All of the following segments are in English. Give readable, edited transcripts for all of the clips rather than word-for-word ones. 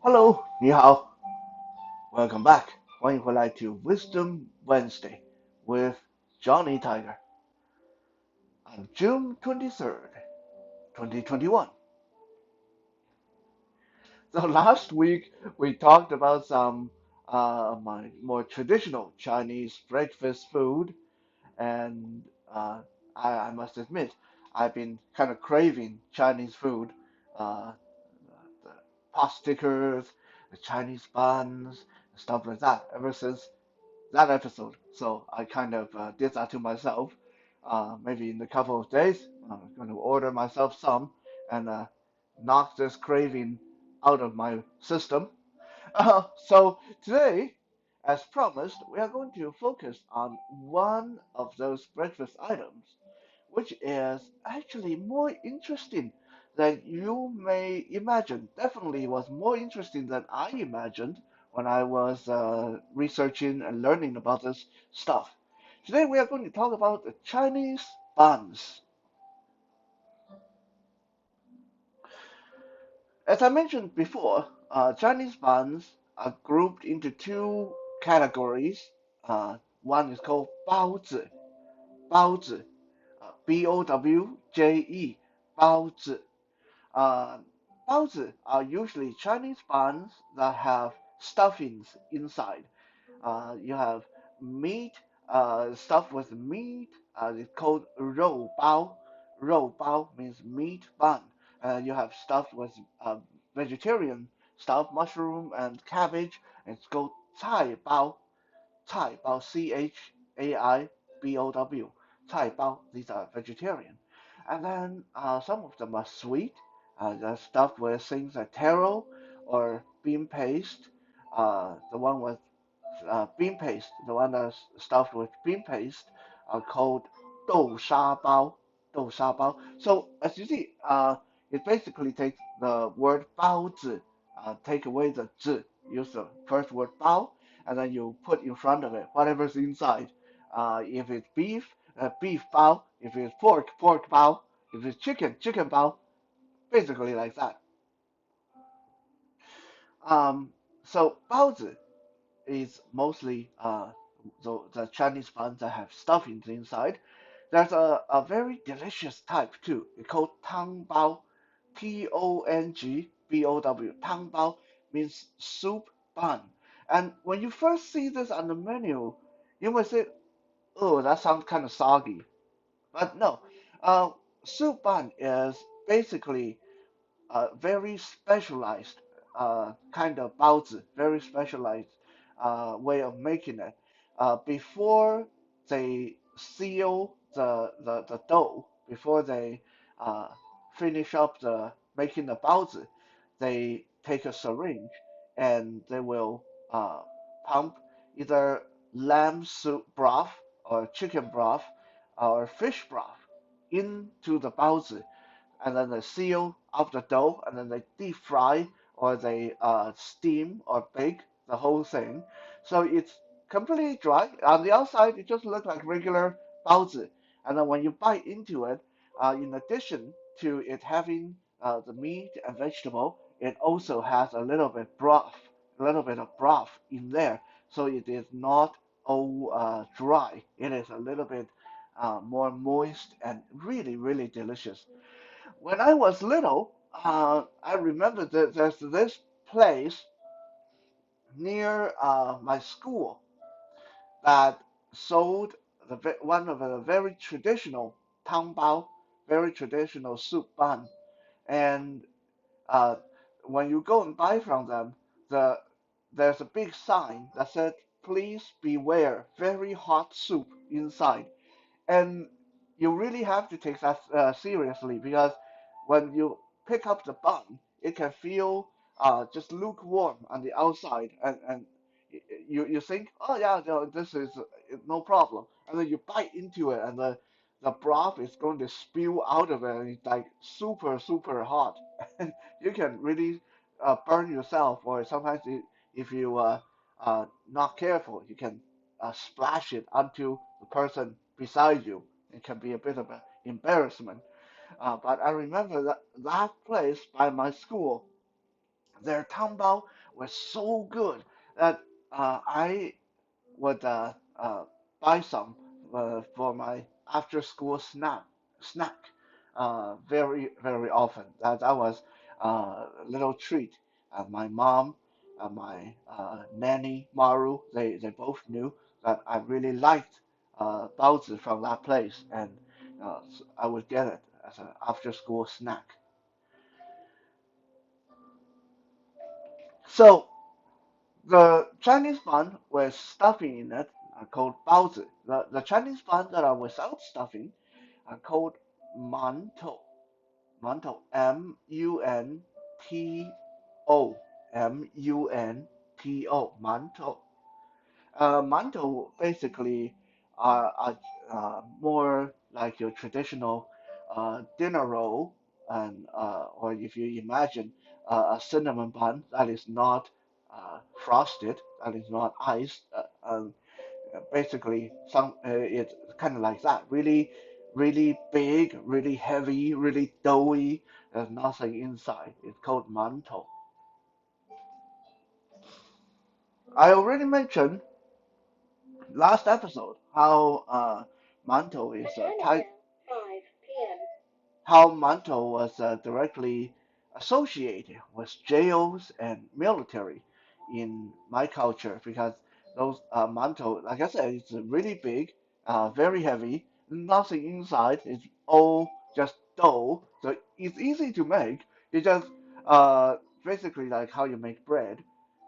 Hello，你好，Welcome back，欢迎回来to Wisdom Wednesday with Johnny Tiger on June 23rd, 2021. So last week we talked about some my more traditional Chinese breakfast food, and I must admit I've been kind of craving Chinese food, uh, the pot stickers, the Chinese buns, stuff like that ever since that episode. So I kind of did that to myself. Maybe in a couple of days, I'm going to order myself some and knock this craving out of my system. So today, as promised, we are going to focus on one of those breakfast items, which is actually more interesting than you may imagine. Definitely was more interesting than I imagined when I was researching and learning about this stuff. Today we are going to talk about the Chinese buns. As I mentioned before, Chinese buns are grouped into two categories. One is called 包子, Bowje, 包子. Uh, Baozi are usually Chinese buns that have stuffings inside. You have meat, stuffed with meat. It's called 肉包. 肉包 means meat bun. You have stuffed with vegetarian stuff, mushroom and cabbage. It's called 菜包. 菜包, Chaibow. 菜包, these are vegetarian. And then some of them are sweet. They're stuffed with things like taro or bean paste. The one with bean paste, the one that's stuffed with bean paste, are called 豆沙包. 豆沙包. So as you see, it basically takes the word 包子, take away the 字, use the first word 包, and then you put in front of it whatever's inside. If it's beef, beef 包. If it's pork, pork 包. If it's chicken, chicken 包. Basically like that. Um, so 包子is mostly the Chinese buns that have stuffings inside. There's a very delicious type too. It's called tang bao, Tongbow. Tang bao means soup bun. And when you first see this on the menu, you might say, "Oh, that sounds kind of soggy." But no, uh, soup bun is basically very specialized kind of 包子, very specialized way of making it. Before they seal the dough, before they uh, finish up the making the 包子, they take a syringe and they will pump either lamb soup broth or chicken broth or fish broth into the 包子, and then they seal up the dough, and then they deep fry or they steam or bake the whole thing. So it's completely dry. On the outside, it just looks like regular baozi. And then when you bite into it, in addition to it having the meat and vegetable, it also has a little bit of broth in there. So it is not all dry. It is a little bit more moist and really, really delicious. When I was little, I remember that there's this place near my school that sold one of the very traditional tangbao, very traditional soup bun. And uh, when you go and buy from them, the there's a big sign that said, "Please beware, very hot soup inside." And you really have to take that seriously because when you pick up the bun, it can feel just lukewarm on the outside, and you think, oh yeah, no, this is no problem, and then you bite into it, and the broth is going to spill out of it, and it's like super super hot, and you can really burn yourself, or sometimes if you not careful, you can splash it onto the person beside you. It can be a bit of an embarrassment. But I remember that place by my school, Their tangbao was so good that I would buy some for my after-school snack very often. That was a little treat. My mom and my nanny Maru, they both knew that I really liked baozi from that place, and so I would get it as an after-school snack. So the Chinese bun with stuffing in it are called baozi. The Chinese bun that are without stuffing are called mantou. Mantou, M-U-N-T-O, M-U-N-T-O, mantou. Mantou basically are more like your traditional dinner roll, and or if you imagine a cinnamon bun that is not frosted, that is not iced, basically it's kind of like that, really big, really heavy, really doughy. There's nothing inside. It's called mantou. I already mentioned last episode how mantou is tied, how mantou was directly associated with jails and military in my culture because those mantou, like I said, it's really big, very heavy, nothing inside. It's all just dough, so it's easy to make. You just uh, basically like how you make bread,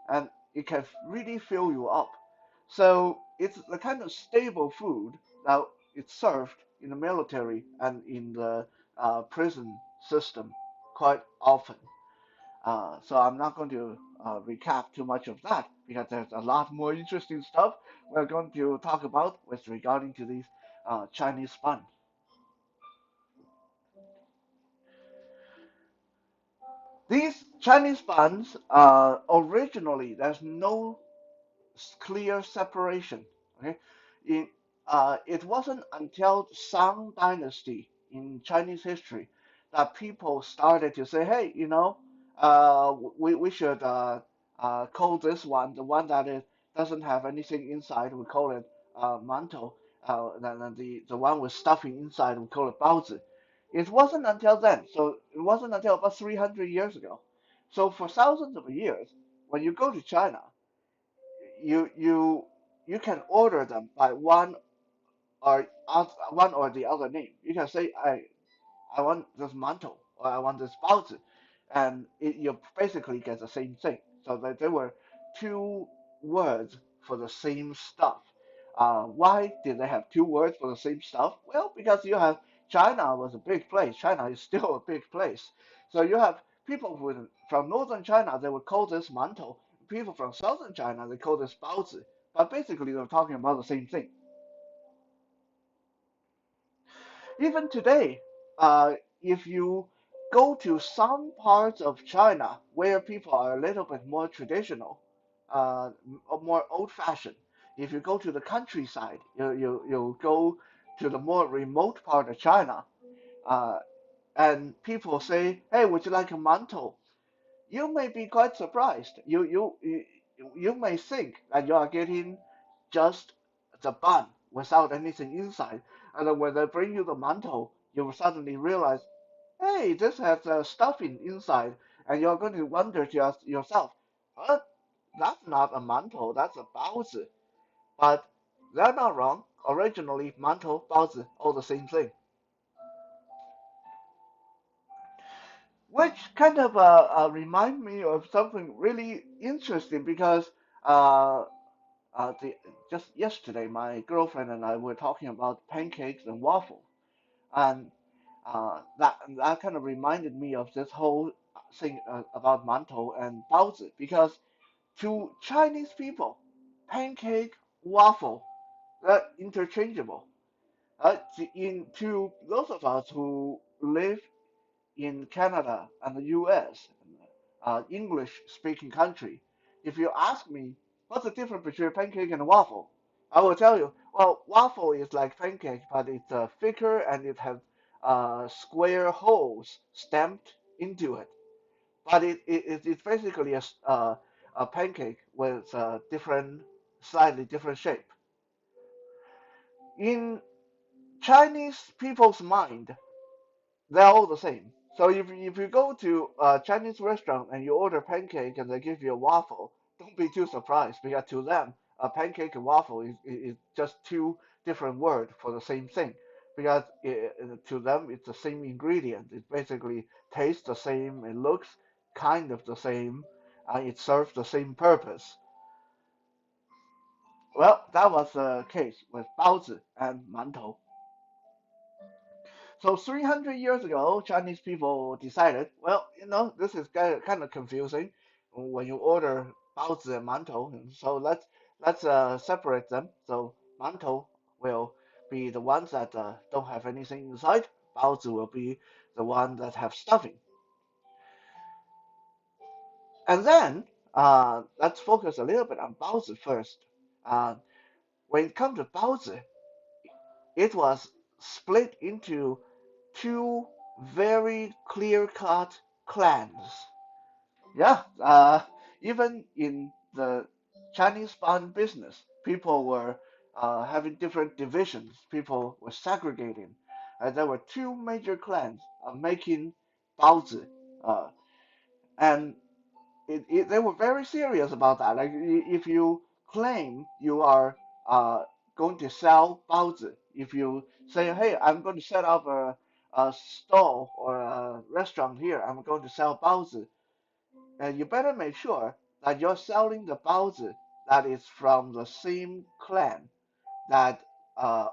and it can really fill you up. So it's the kind of stable food that it's served in the military and in the prison system quite often. So I'm not going to recap too much of that because there's a lot more interesting stuff we're going to talk about with regarding to these Chinese fun. These Chinese buns, originally, there's no clear separation. Okay, in it wasn't until Song Dynasty in Chinese history that people started to say, hey, we should call this one the one that is doesn't have anything inside. We call it mantou. Then the one with stuffing inside we call it baozi. It wasn't until then. So it wasn't until about 300 years ago. So for thousands of years, when you go to China, you you you can order them by one or the other name. You can say I want this mantou or I want this baozi, and you basically get the same thing. So that there were two words for the same stuff. Why did they have two words for the same stuff? Well, because you have China was a big place. China is still a big place. So you have people from northern China, they would call this mantou. People from southern China, they call this baozi. But basically, they're talking about the same thing. Even today, if you go to some parts of China where people are a little bit more traditional, more old-fashioned, if you go to the countryside, you go to the more remote part of China, uh, and people say, "Hey, would you like a mantou?" You may be quite surprised. You may think that you are getting just the bun without anything inside, and then when they bring you the mantou, you will suddenly realize, hey, this has stuffing inside, and you're going to wonder to yourself, huh? That's not a mantou, that's a baozi. But they're not wrong. Originally, mantou, baozi, all the same thing. Which kind of remind me of something really interesting because uh, just yesterday my girlfriend and I were talking about pancakes and waffle, and that kind of reminded me of this whole thing about mantou and baozi because to Chinese people, pancake, waffle, they're interchangeable. To those of us who live in Canada and the US, English speaking country, if you ask me what's the difference between pancake and waffle, I will tell you, well, waffle is like pancake, but it's thicker and it has square holes stamped into it. but it's basically a pancake with a different, slightly different shape. In Chinese people's mind, they're all the same. So if you go to a Chinese restaurant and you order pancake and they give you a waffle, don't be too surprised because to them a pancake and waffle is just two different words for the same thing. Because to them it's the same ingredient. It basically tastes the same. It looks kind of the same. It serves the same purpose. Well, that was the case with baozi and mantou. So 300 years ago, Chinese people decided, well, this is kind of confusing when you order baozi and mantou. So let's separate them. So mantou will be the ones that don't have anything inside. Baozi will be the one that have stuffing. And then let's focus a little bit on baozi first. Uh, when it comes to baozi, it was split into two very clear-cut clans. Yeah, even in the Chinese bun business, people were having different divisions. People were segregating. There were two major clans making baozi, uh, and they were very serious about that. Like if you claim you are uh, going to sell baozi, if you say, "Hey, I'm going to set up a stall or a restaurant here. I'm going to sell baozi," and you better make sure that you're selling the baozi that is from the same clan that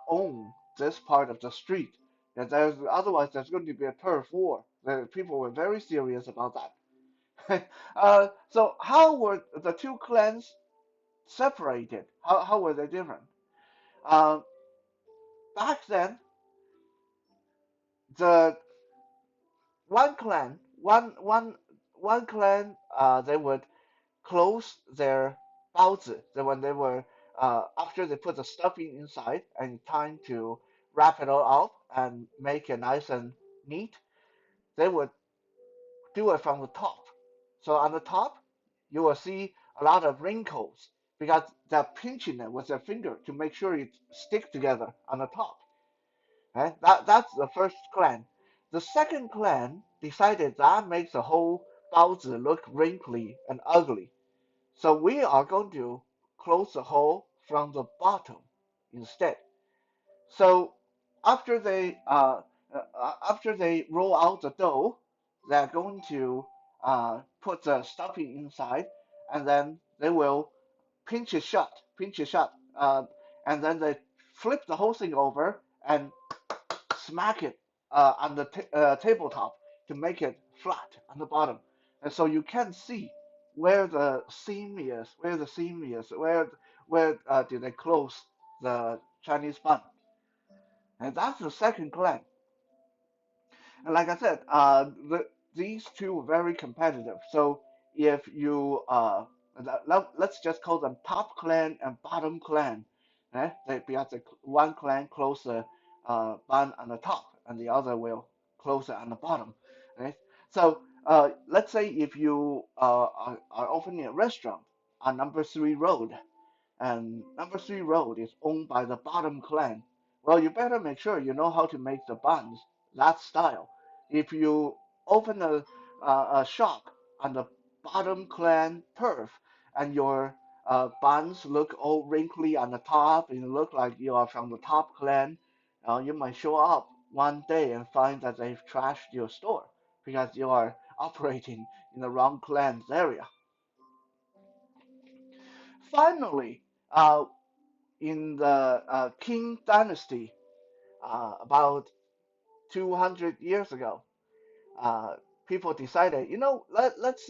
own this part of the street. And otherwise there's going to be a turf war. The people were very serious about that. So how were the two clans separated? How were they different? Uh, Back then, the one clan, one clan, they would close their baozi. Then when they were after they put the stuffing inside and time to wrap it all up and make it nice and neat, they would do it from the top. So on the top, you will see a lot of wrinkles because they're pinching it with their finger to make sure it stick together on the top. Right? That's the first clan. The second clan decided that makes the whole baozi look wrinkly and ugly. So we are going to close the hole from the bottom instead. So after they after they roll out the dough, they're going to put the stuffing inside, and then they will pinch it shut, and then they flip the whole thing over and smack it on the tabletop to make it flat on the bottom, and so you can see where the seam is, where did they close the Chinese bun, and that's the second clan. And like I said, these two are very competitive. So if you let's just call them top clan and bottom clan, because one clan close the bun on the top, and the other will close it on the bottom, right? So let's say if you are opening a restaurant on number three road, and number three road is owned by the bottom clan. Well, you better make sure you know how to make the buns that style. If you open a shop on the bottom clan turf and your buns look all wrinkly on the top and you look like you are from the top clan, you might show up one day and find that they've trashed your store because you are operating in the wrong clan's area. Finally, in the Qing dynasty, about 200 years ago, uh, people decided, let's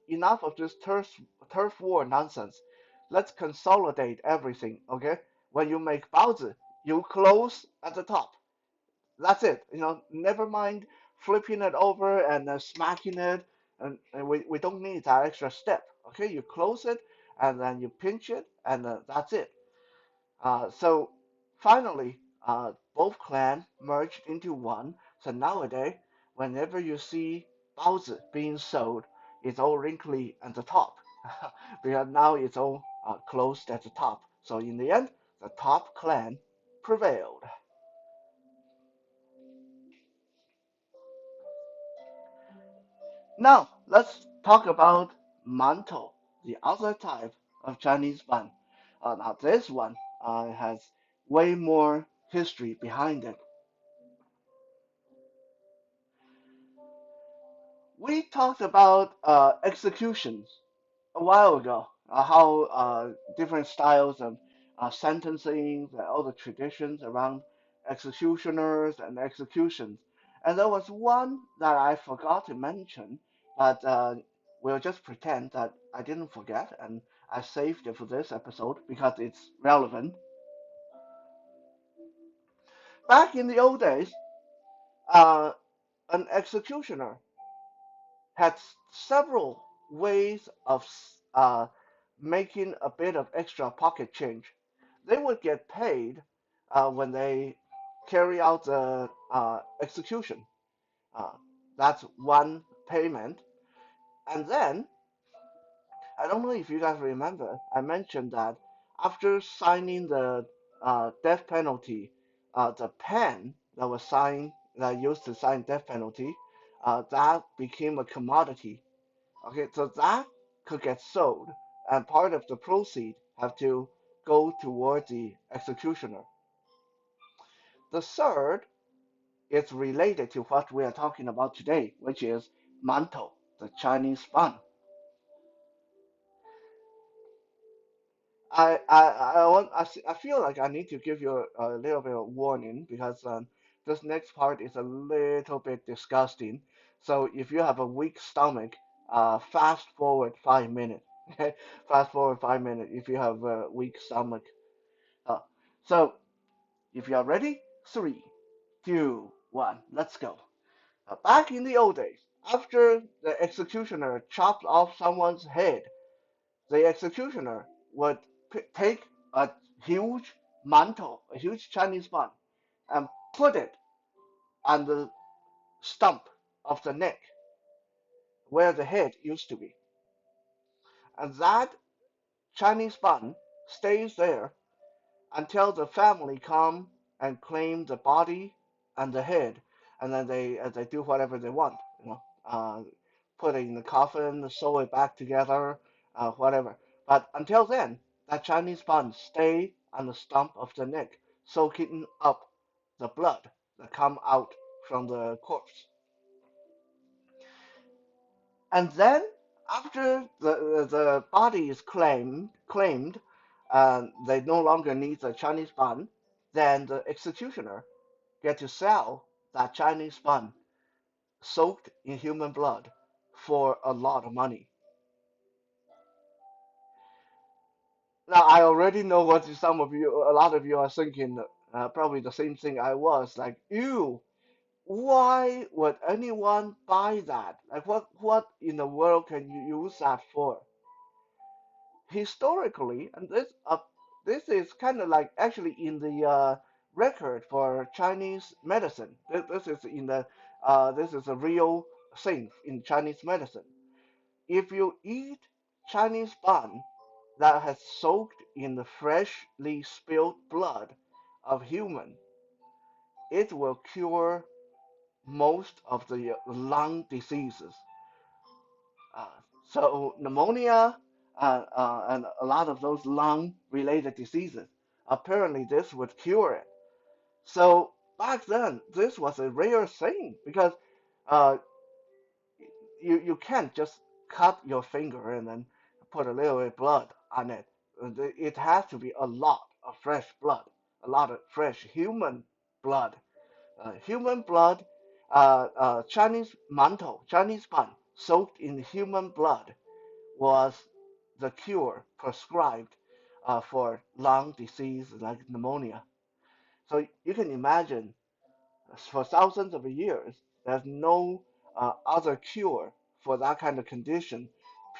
enough of this turf war nonsense. Let's consolidate everything. Okay, when you make baozi, you close at the top. That's it. Never mind flipping it over and smacking it, and we don't need that extra step. Okay, you close it and then you pinch it, and that's it. So finally, both clans merged into one. So nowadays, whenever you see baozi being sold, it's all wrinkly at the top because now it's all closed at the top. So in the end, the top clan prevailed. Now let's talk about mantou, the other type of Chinese bun. Now this one has way more history behind it. We talked about executions a while ago, how different styles of sentencing, all the traditions around executioners and executions. And there was one that I forgot to mention, but we'll just pretend that I didn't forget, and I saved it for this episode because it's relevant. Back in the old days, uh, an executioner had several ways of making a bit of extra pocket change. They would get paid when they carry out the execution. Uh, that's one payment. And then, I don't know if you guys remember, I mentioned that after signing the death penalty, the pen that was signed, that used to sign death penalty, that became a commodity. Okay, so that could get sold, and part of the proceed have to go toward the executioner. The third is related to what we are talking about today, which is mantou, the Chinese bun. I feel like I need to give you a little bit of warning because this next part is a little bit disgusting. So if you have a weak stomach, fast forward 5 minutes. Okay, fast forward 5 minutes if you have a weak stomach. Uh, so if you are ready, three, two, one, let's go. Back in the old days, after the executioner chopped off someone's head, the executioner would take a huge mantle, a huge Chinese bun, and put it on the stump of the neck where the head used to be. And that Chinese bun stays there until the family come and claim the body and the head, and then they do whatever they want, put it in the coffin, sew it back together, whatever. But until then, that Chinese bun stay on the stump of the neck, soaking up the blood that come out from the corpse. And then after the body is claimed, they no longer need the Chinese bun, then the executioner get to sell that Chinese bun soaked in human blood for a lot of money. Now I already know what a lot of you are thinking. Probably the same thing I was like, ew. Why would anyone buy that? Like, what in the world can you use that for? Historically, and this is kind of like actually in the record for Chinese medicine. This is in the this is a real thing in Chinese medicine. If you eat Chinese bun that has soaked in the freshly spilled blood of human, it will cure most of the lung diseases. Uh, so pneumonia and a lot of those lung-related diseases. Apparently, this would cure it. So back then, this was a rare thing because uh, you can't just cut your finger and then put a little bit of blood on it. It has to be a lot of fresh blood, a lot of fresh human blood. Human blood, Chinese mantou, Chinese bun, soaked in human blood was the cure prescribed for lung disease like pneumonia. So you can imagine for thousands of years, there's no other cure for that kind of condition.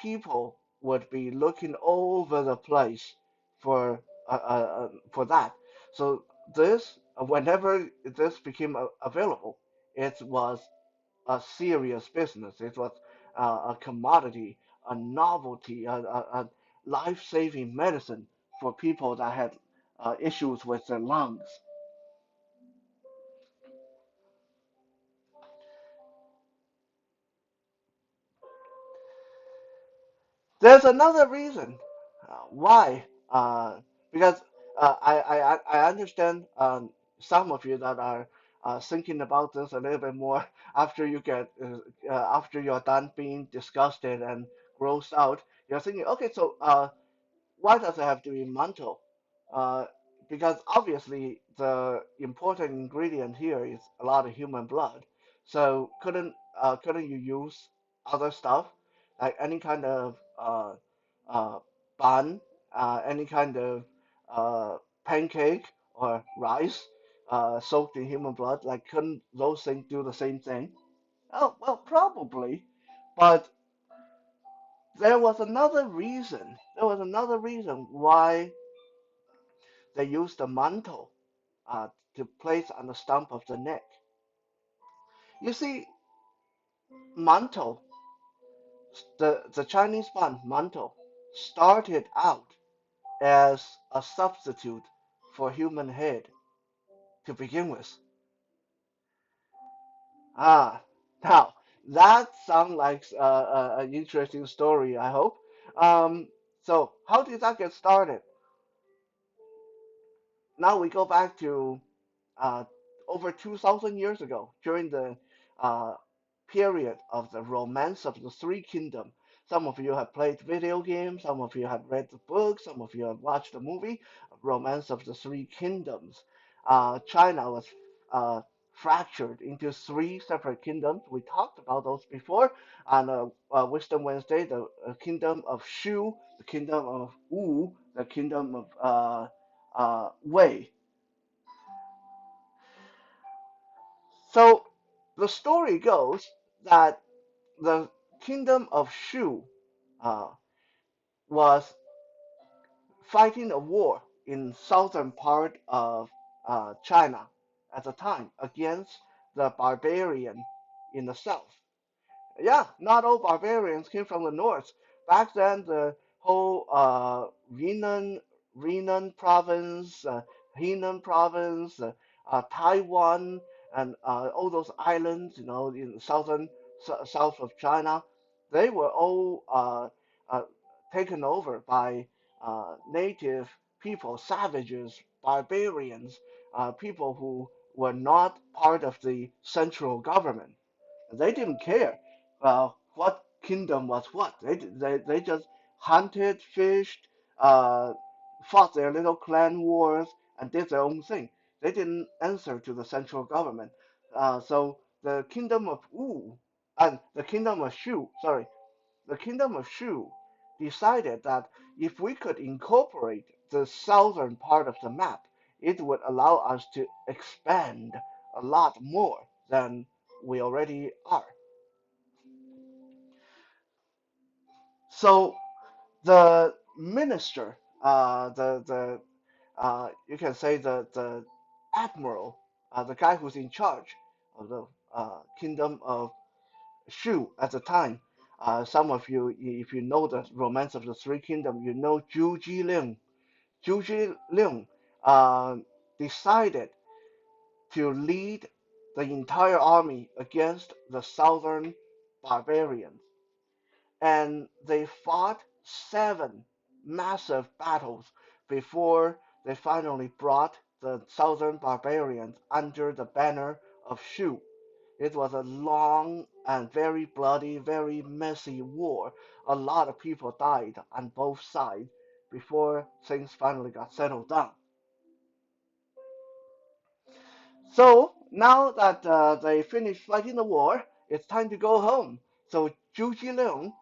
People would be looking all over the place for that. So whenever this became available, it was a serious business. It was a commodity, a novelty, a life-saving medicine for people that had issues with their lungs. There's another reason why, because I understand some of you that are thinking about this a little bit more after you get after you're done being disgusted and grossed out. You're thinking, okay, so why does it have to be mantou? Uh, because obviously the important ingredient here is a lot of human blood. So couldn't you use other stuff like any kind of uh, bun, any kind of pancake or rice soaked in human blood? Like couldn't those things do the same thing? Oh well, probably, but there was another reason. There was another reason why they used the mantle to place on the stump of the neck. You see, mantle, the Chinese bun, mantle, started out as a substitute for human head to begin with. Ah, now that sounds like an interesting story, I hope. Um, so, how did that get started? Now we go back to uh, over 2,000 years ago, during the uh, period of the Romance of the Three Kingdoms. Some of you have played video games, some of you have read the book, some of you have watched the movie, Romance of the Three Kingdoms. China was uh, fractured into three separate kingdoms. We talked about those before on Wisdom Wednesday, the kingdom of Shu, the kingdom of Wu, the kingdom of Wei. So the story goes that the kingdom of Shu uh, was fighting a war in southern part of China at the time against the barbarian in the south. Yeah, not all barbarians came from the north. Back then, the whole Renan province, Henan province, Taiwan, and all those islands, in southern south of China, they were all taken over by native people, savages, barbarians, people who were not part of the central government. They didn't care what kingdom was what. They just hunted, fished, uh, fought their little clan wars, and did their own thing. They didn't answer to the central government. So the kingdom of Wu and the kingdom of Shu, sorry, the kingdom of Shu decided that if we could incorporate the southern part of the map, it would allow us to expand a lot more than we already are. So the minister, you can say the admiral, the guy who's in charge of the kingdom of Shu at the time. Some of you, if you know the Romance of the Three Kingdoms, you know Zhu Jilin. Zhu Jilin uh, decided to lead the entire army against the southern barbarians, and they fought seven massive battles before they finally brought the southern barbarians under the banner of Shu. It was a long and very bloody, very messy war. A lot of people died on both sides before things finally got settled down. So now that they finished fighting the war, it's time to go home. So Zhu Jilin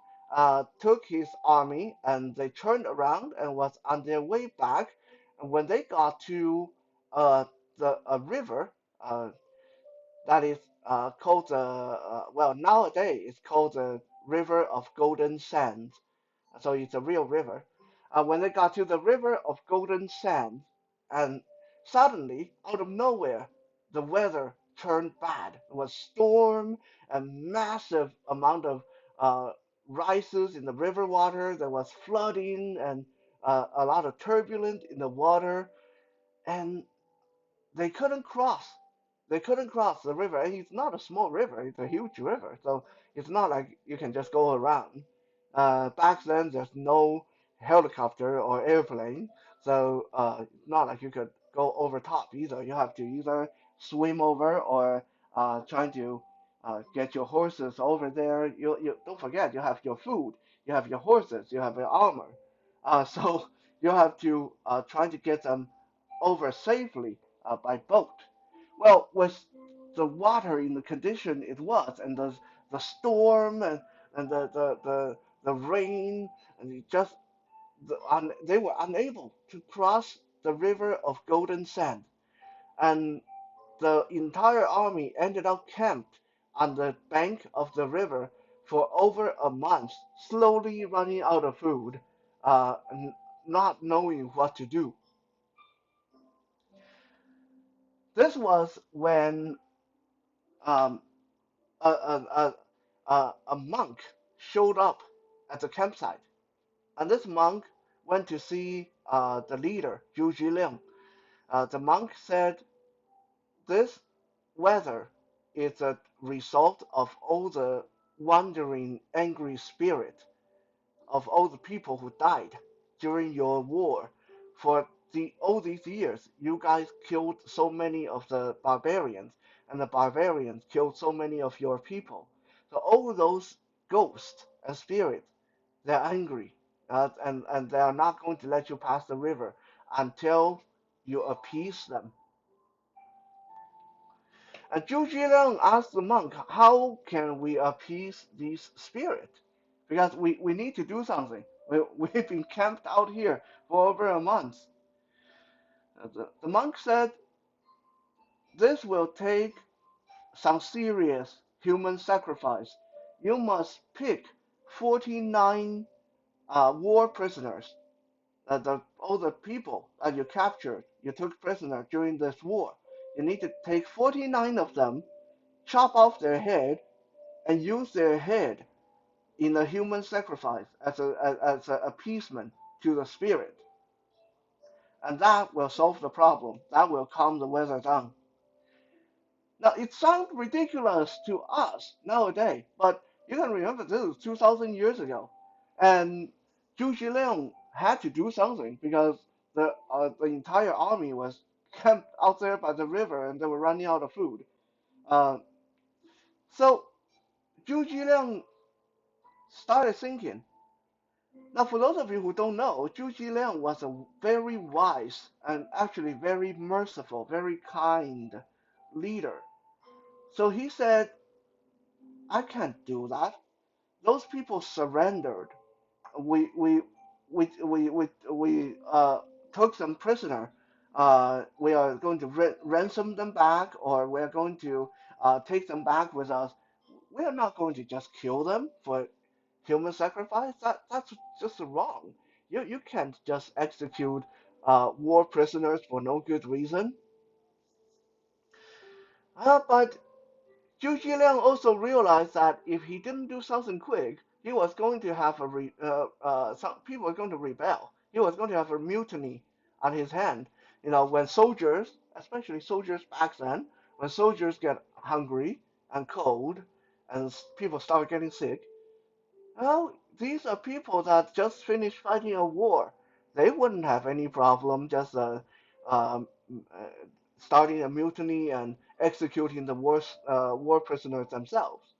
took his army and they turned around and was on their way back. And when they got to a river that is called well, nowadays it's called the River of Golden Sands. So it's a real river. When they got to the River of Golden Sands, and suddenly, out of nowhere, the weather turned bad. It was storm, a massive amount of uh, rises in the river water. There was flooding and a lot of turbulence in the water, and they couldn't cross. They couldn't cross the river. And it's not a small river; it's a huge river. So it's not like you can just go around. Back then, there's no helicopter or airplane, so it's not like you could go over top either. You have to either swim over or trying to get your horses over there. You don't forget you have your food, you have your horses, you have your armor. So you have to try to get them over safely by boat. Well, with the water in the condition it was, and the storm and the rain, and it just they were unable to cross the river of golden sand, and the entire army ended up camped on the bank of the river for over a month, slowly running out of food, and not knowing what to do. This was when um, a monk showed up at the campsite, and this monk went to see the leader, Zhu Liang. The monk said, "This weather is a result of all the wandering, angry spirit of all the people who died during your war. For all these years, you guys killed so many of the barbarians, and the barbarians killed so many of your people. So all those ghosts and spirits, they're angry, and they are not going to let you pass the river until you appease them." And Zhu Liang asked the monk, "How can we appease these spirits? Because we need to do something. We've been camped out here for over a month." The monk said, "This will take some serious human sacrifice. You must pick 49 war prisoners, all the people that you captured, you took prisoner during this war. You need to take 49 of them, chop off their head, and use their head in a human sacrifice as an appeasement to the spirit. And that will solve the problem. That will calm the weather down." Now, it sounds ridiculous to us nowadays, but you can remember this is 2,000 years ago. And Zhu Liang had to do something because the entire army was camped out there by the river and they were running out of food. Uh, so Zhu Liang started thinking. Now, for those of you who don't know, Zhu Liang was a very wise and actually very merciful, very kind leader. So he said, "I can't do that. Those people surrendered. We took them prisoner. We are going to ransom them back, or we are going to take them back with us. We are not going to just kill them for human sacrifice. That's just wrong. You can't just execute war prisoners for no good reason." But Zhu Liang also realized that if he didn't do something quick, he was going to have some people were going to rebel. He was going to have a mutiny on his hand. When soldiers, especially soldiers back then, when soldiers get hungry and cold, and people start getting sick, well, these are people that just finished fighting a war. They wouldn't have any problem just um, uh, starting a mutiny and executing the war prisoners themselves.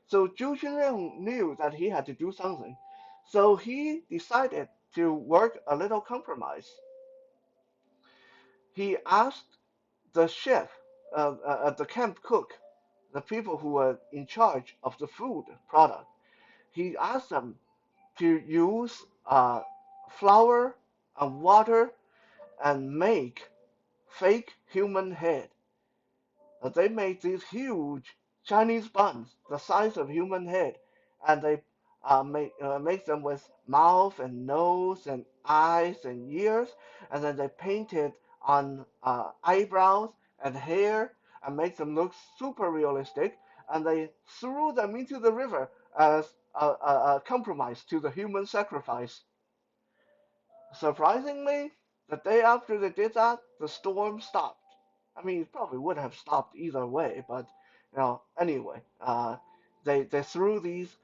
So Zhu Xunliang knew that he had to do something. So he decided to work a little compromise. He asked the chef, the camp cook, the people who were in charge of the food product, he asked them to use flour and water and make fake human head. They made these huge Chinese buns, the size of human head, and they make them with mouth and nose and eyes and ears, and then they painted on eyebrows and hair, and make them look super realistic, and they threw them into the river as a compromise to the human sacrifice. Surprisingly, the day after they did that, the storm stopped. I mean, it probably would have stopped either way, but anyway, they threw these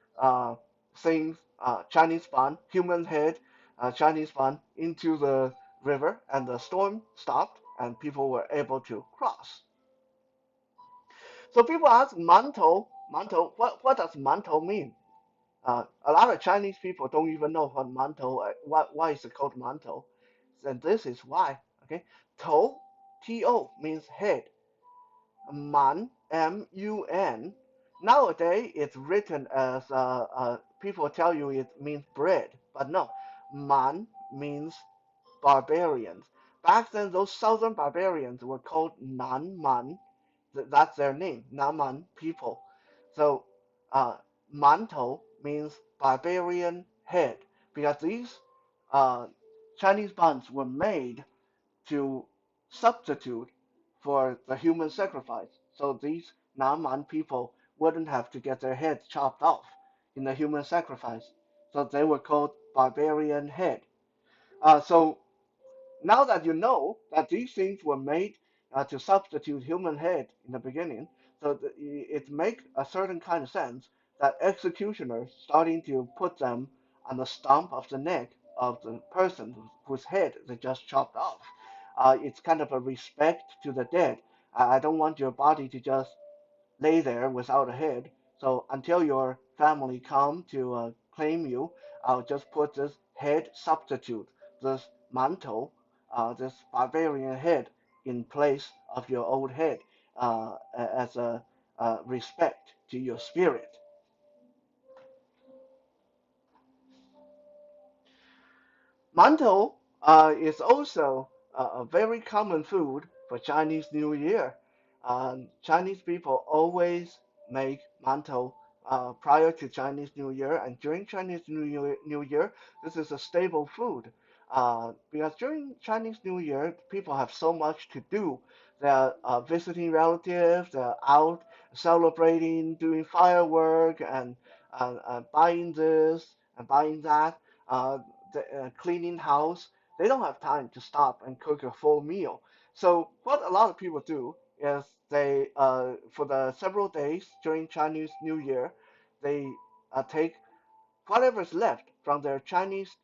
things, Chinese bun, human head, Chinese bun, into the river, and the storm stopped, and people were able to cross. So people ask mantou, what does mantou mean? A lot of Chinese people don't even know what mantou, why is it called mantou. And this is why. Okay, tou, T-O means head. Man, M-U-N. Nowadays it's written as people tell you it means bread, but no, man means barbarians. Back then, those southern barbarians were called Nan Man. That's their name, Nan Man people. So, uh, Mantou means barbarian head because these uh, Chinese buns were made to substitute for the human sacrifice. So these Nan Man people wouldn't have to get their heads chopped off in the human sacrifice. So they were called barbarian head. So now that you know that these things were made to substitute human head in the beginning, so it makes a certain kind of sense that executioners starting to put them on the stump of the neck of the person whose head they just chopped off. It's kind of a respect to the dead. I don't want your body to just lay there without a head. So until your family come to claim you, I'll just put this head substitute, this mantle, this barbarian head in place of your old head as a respect to your spirit. Mantou is also a very common food for Chinese New Year. Chinese people always make mantou prior to Chinese New Year, and during Chinese New Year, this is a staple food. Because during Chinese New Year, people have so much to do. They're visiting relatives, they're out celebrating, doing firework, and buying this and buying that. Uh, Cleaning house, they don't have time to stop and cook a full meal. So what a lot of people do is they, for the several days during Chinese New Year, they take whatever's left from their Chinese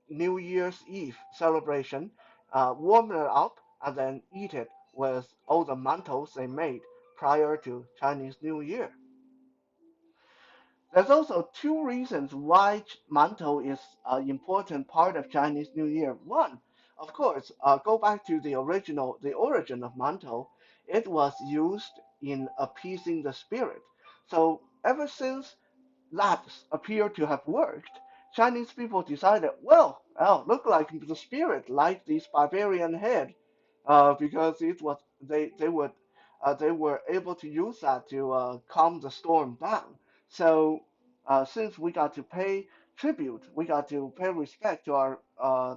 New Year's Eve celebration, warm it up, and then eat it with all the mantles they made prior to Chinese New Year. There's also two reasons why mantou is an important part of Chinese New Year. One, of course, go back to the origin of mantou. It was used in appeasing the spirit. So ever since that appeared to have worked, Chinese people decided, well, look like the spirit liked this barbarian head, because it was they were able to use that to calm the storm down. So since we got to pay tribute, we got to pay respect to our uh,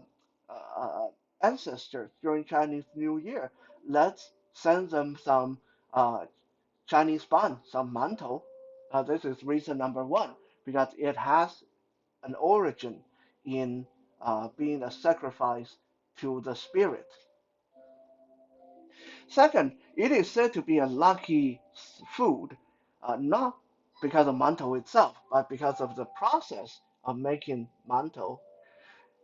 ancestors during Chinese New Year. Let's send them some uh, Chinese bun, some mantou. This is reason number one because it has an origin in being a sacrifice to the spirit. Second, it is said to be a lucky food, not because of mantou itself, but because of the process of making mantou.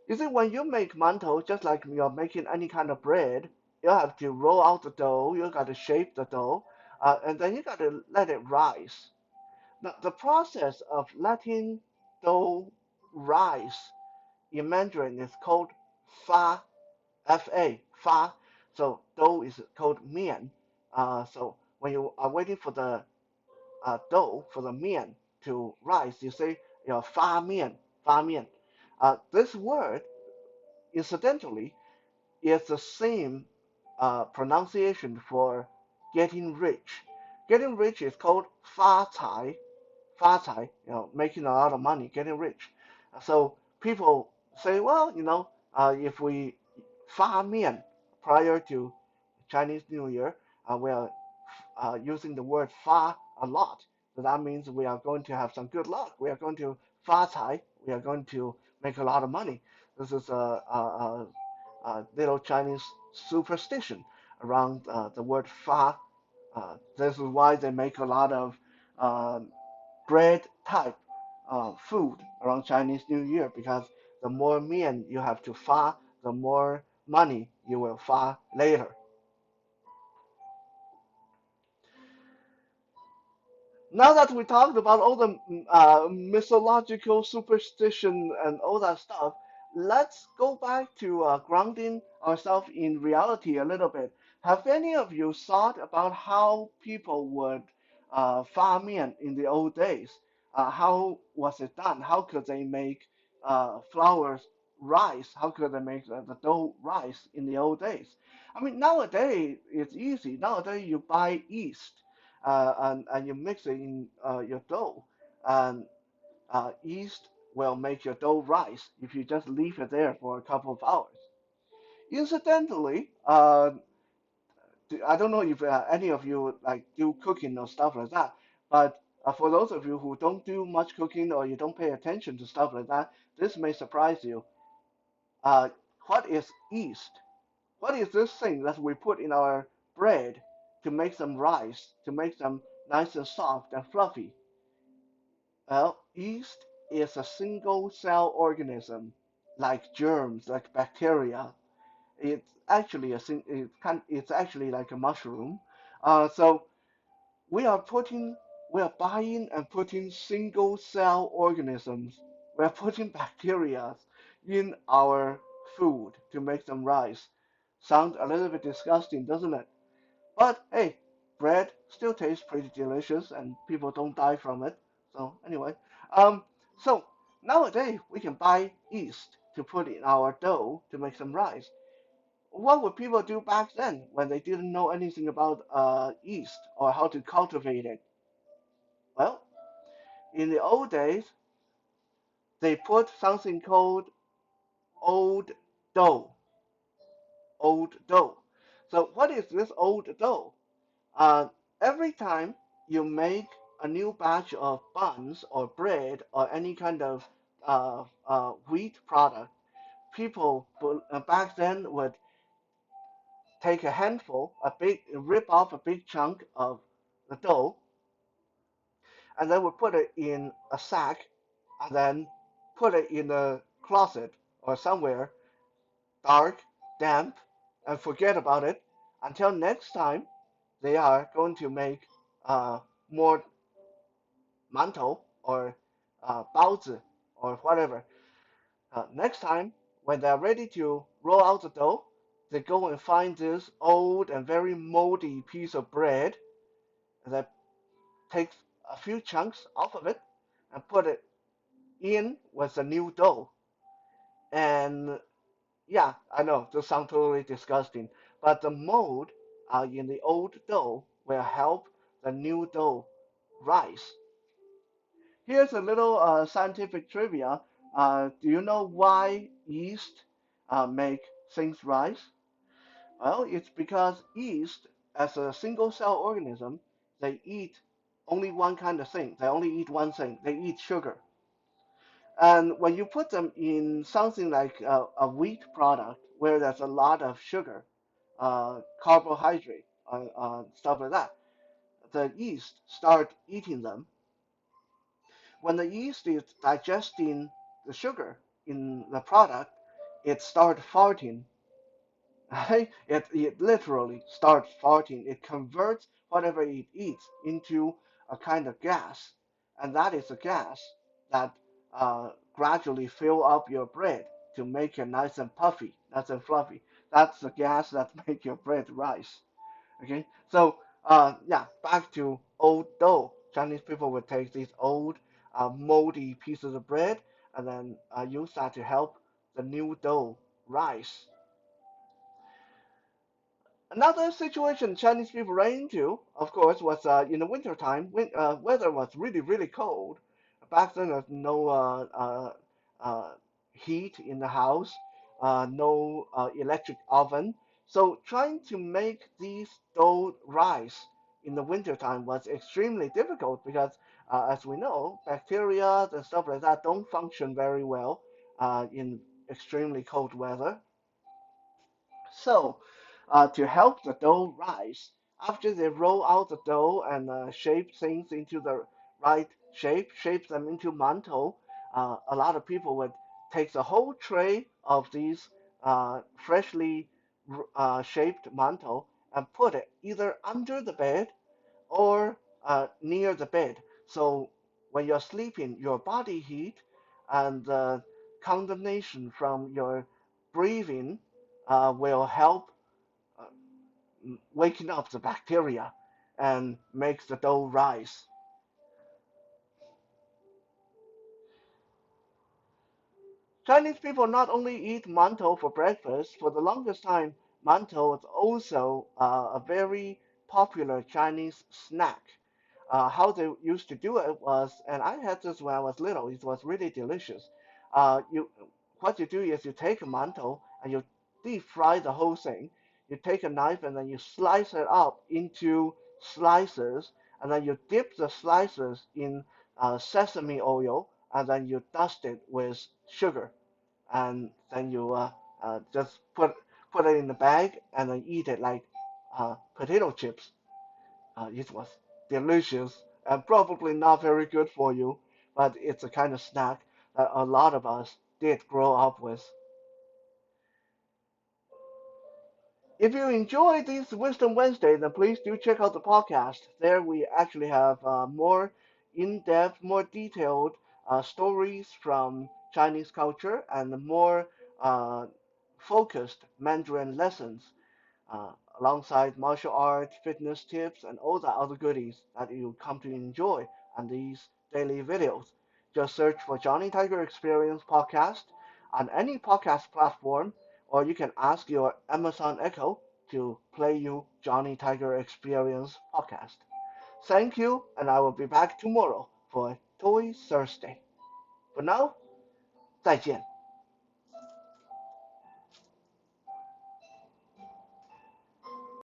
You see, when you make mantou, just like you're making any kind of bread, you have to roll out the dough, you got to shape the dough, and then you got to let it rise. Now, the process of letting dough rise in Mandarin is called fa, fa, fa. So dough is called mian. So when you are waiting for the dough, for the mian to rise, you say, fa mian, fa mian. This word, incidentally, is the same pronunciation for getting rich. Getting rich is called fa cai, making a lot of money, getting rich. So people say, well, if we fa mian prior to Chinese New Year, we're using the word fa a lot. So that means we are going to have some good luck. We are going to fa cai. We are going to make a lot of money. This is a little Chinese superstition around the word fa. This is why they make a lot of uh, bread type food around Chinese New Year because the more mian you have to fa, the more money you will fa later. Now that we talked about all the mythological superstition and all that stuff, let's go back to grounding ourselves in reality a little bit. Have any of you thought about how people would farm in the old days? How was it done? How could they make flours rise? How could they make the dough rise in the old days? I mean, nowadays it's easy. Nowadays you buy yeast and you mix it in your dough. And yeast will make your dough rise if you just leave it there for a couple of hours. Incidentally, I don't know if any of you like do cooking or stuff like that, but for those of you who don't do much cooking or you don't pay attention to stuff like that, this may surprise you. Uh, what is yeast? What is this thing that we put in our bread to make them rise, to make them nice and soft and fluffy? Well, yeast is a single cell organism, like germs, like bacteria. It's actually it's actually like a mushroom. So we are putting, we are buying and putting single cell organisms. We are putting bacteria in our food to make them rise. Sounds a little bit disgusting, doesn't it? But hey, bread still tastes pretty delicious and people don't die from it. So anyway, um, so nowadays we can buy yeast to put in our dough to make some rice. What would people do back then when they didn't know anything about yeast or how to cultivate it? Well, in the old days, they put something called old dough. Old dough. So what is this old dough? Uh, every time you make a new batch of buns or bread or any kind of wheat product, people back then would take a handful, rip off a big chunk of the dough, and they would put it in a sack, and then put it in a closet or somewhere dark, damp, and forget about it until next time they are going to make more mantou or baozi or whatever. Next time, when they're ready to roll out the dough, they go and find this old and very moldy piece of bread, and they take a few chunks off of it and put it in with the new dough. And yeah, I know this sounds totally disgusting, but the mold in the old dough will help the new dough rise. Here's a little scientific trivia. Do you know why yeast make things rise? Well, it's because yeast, as a single cell organism, they eat only one kind of thing. They only eat one thing. They eat sugar. And when you put them in something like a wheat product where there's a lot of sugar, carbohydrate, stuff like that, the yeast start eating them. When the yeast is digesting the sugar in the product, it starts farting. Right? It literally starts farting. It converts whatever it eats into a kind of gas, and that is a gas that gradually fill up your bread to make it nice and puffy, nice and fluffy. That's the gas that make your bread rise. Okay, so yeah, back to old dough. Chinese people would take these old moldy pieces of bread and then use that to help the new dough rise. Another situation Chinese people ran into, of course, was in the winter time when weather was really, really cold. Back then, there's no heat in the house, no electric oven. So trying to make these dough rise in the wintertime was extremely difficult because, as we know, bacteria and stuff like that don't function very well in extremely cold weather. So, to help the dough rise, after they roll out the dough and shape things into the right shape, shape them into mantou, a lot of people would take the whole tray of these freshly shaped mantou and put it either under the bed or near the bed. So when you're sleeping, your body heat and the condensation from your breathing will help uh, waking up the bacteria and makes the dough rise. Chinese people not only eat mantou for breakfast, for the longest time, mantou was also a very popular Chinese snack. How they used to do it was, and I had this when I was little. It was really delicious. What you do is you take a mantou and you deep fry the whole thing. You take a knife and then you slice it up into slices, and then you dip the slices in sesame oil, and then you dust it with sugar, and then you just put it in the bag and then eat it like potato chips. It was delicious and probably not very good for you, but it's a kind of snack that a lot of us did grow up with. If you enjoy this Wisdom Wednesday, then please do check out the podcast. There we actually have more in-depth, more detailed stories from Chinese culture and more uh, focused Mandarin lessons alongside martial art, fitness tips, and all the other goodies that you come to enjoy on these daily videos. Just search for Johnny Tiger Experience Podcast on any podcast platform, or you can ask your Amazon Echo to play you Johnny Tiger Experience Podcast. Thank you, and I will be back tomorrow for Toy Thursday. For now, 再见。